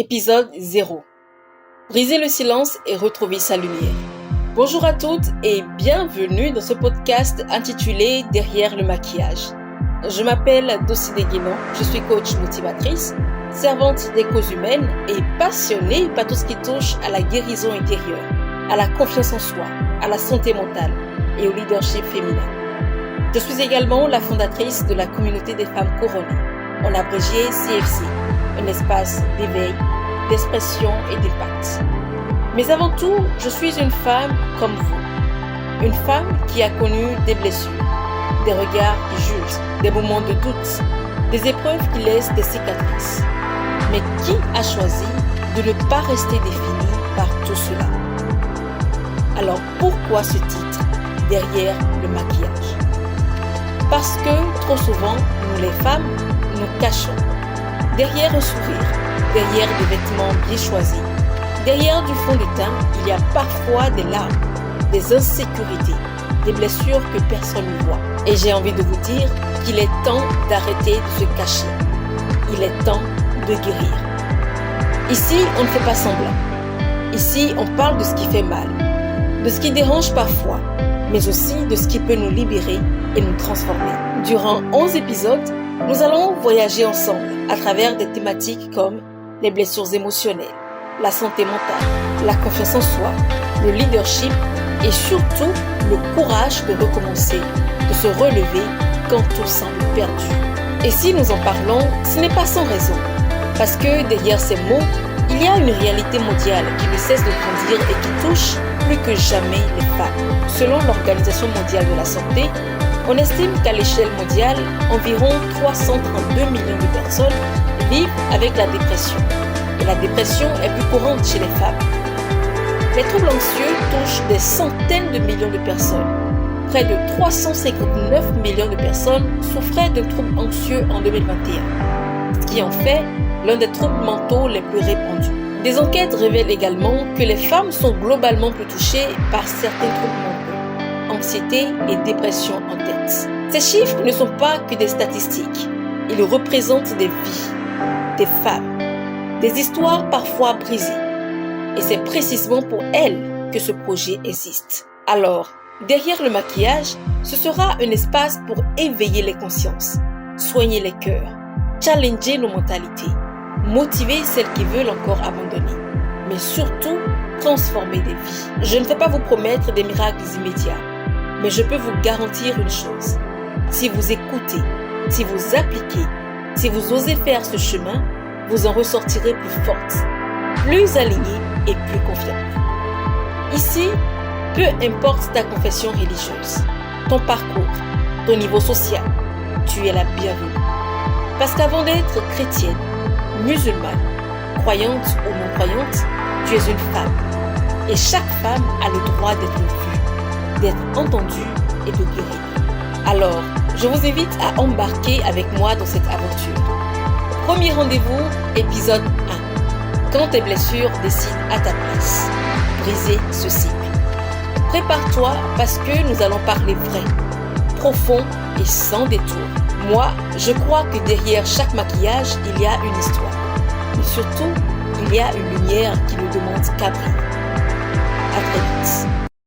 Épisode 0. Briser le silence et retrouver sa lumière. Bonjour à toutes et bienvenue dans ce podcast intitulé Derrière le maquillage. Je m'appelle Dossidé Guénon, je suis coach motivatrice, servante des causes humaines et passionnée par tout ce qui touche à la guérison intérieure, à la confiance en soi, à la santé mentale et au leadership féminin. Je suis également la fondatrice de la communauté des femmes couronnées, en abrégé CFC, un espace d'éveil, d'expression et d'impact. Mais avant tout, je suis une femme comme vous. Une femme qui a connu des blessures, des regards qui jugent, des moments de doute, des épreuves qui laissent des cicatrices. Mais qui a choisi de ne pas rester définie par tout cela? Alors pourquoi ce titre, Derrière le maquillage? Parce que trop souvent, nous les femmes, nous cachons. Derrière un sourire, derrière des vêtements bien choisis, derrière du fond de teint, il y a parfois des larmes, des insécurités, des blessures que personne ne voit. Et j'ai envie de vous dire qu'il est temps d'arrêter de se cacher. Il est temps de guérir. Ici, on ne fait pas semblant. Ici, on parle de ce qui fait mal, de ce qui dérange parfois, mais aussi de ce qui peut nous libérer et nous transformer. Durant 11 épisodes, nous allons voyager ensemble à travers des thématiques comme les blessures émotionnelles, la santé mentale, la confiance en soi, le leadership et surtout le courage de recommencer, de se relever quand tout semble perdu. Et si nous en parlons, ce n'est pas sans raison, parce que derrière ces mots, il y a une réalité mondiale qui ne cesse de grandir et qui touche plus que jamais les femmes. Selon l'Organisation mondiale de la santé, on estime qu'à l'échelle mondiale, environ 332 millions de personnes vivent avec la dépression. Et la dépression est plus courante chez les femmes. Les troubles anxieux touchent des centaines de millions de personnes. Près de 359 millions de personnes souffraient de troubles anxieux en 2021, ce qui en fait l'un des troubles mentaux les plus répandus. Des enquêtes révèlent également que les femmes sont globalement plus touchées par certains troubles mentaux, anxiété et dépression en tête. Ces chiffres ne sont pas que des statistiques. Ils représentent des vies, des femmes, des histoires parfois brisées. Et c'est précisément pour elles que ce projet existe. Alors, derrière le maquillage, ce sera un espace pour éveiller les consciences, soigner les cœurs, challenger nos mentalités, motiver celles qui veulent encore abandonner, mais surtout transformer des vies. Je ne vais pas vous promettre des miracles immédiats, mais je peux vous garantir une chose. Si vous écoutez, si vous appliquez, si vous osez faire ce chemin, vous en ressortirez plus forte, plus alignée et plus confiante. Ici, peu importe ta confession religieuse, ton parcours, ton niveau social, tu es la bienvenue. Parce qu'avant d'être chrétienne, musulmane, croyante ou non-croyante, tu es une femme. Et chaque femme a le droit d'être vue, d'être entendue et de guérir. Alors, je vous invite à embarquer avec moi dans cette aventure. Premier rendez-vous, épisode 1. Quand tes blessures décident à ta place. Briser ce cycle. Prépare-toi parce que nous allons parler vrai, profond et sans détour. Moi, je crois que derrière chaque maquillage, il y a une histoire. Mais surtout, il y a une lumière qui ne demande qu'à briller. À très vite.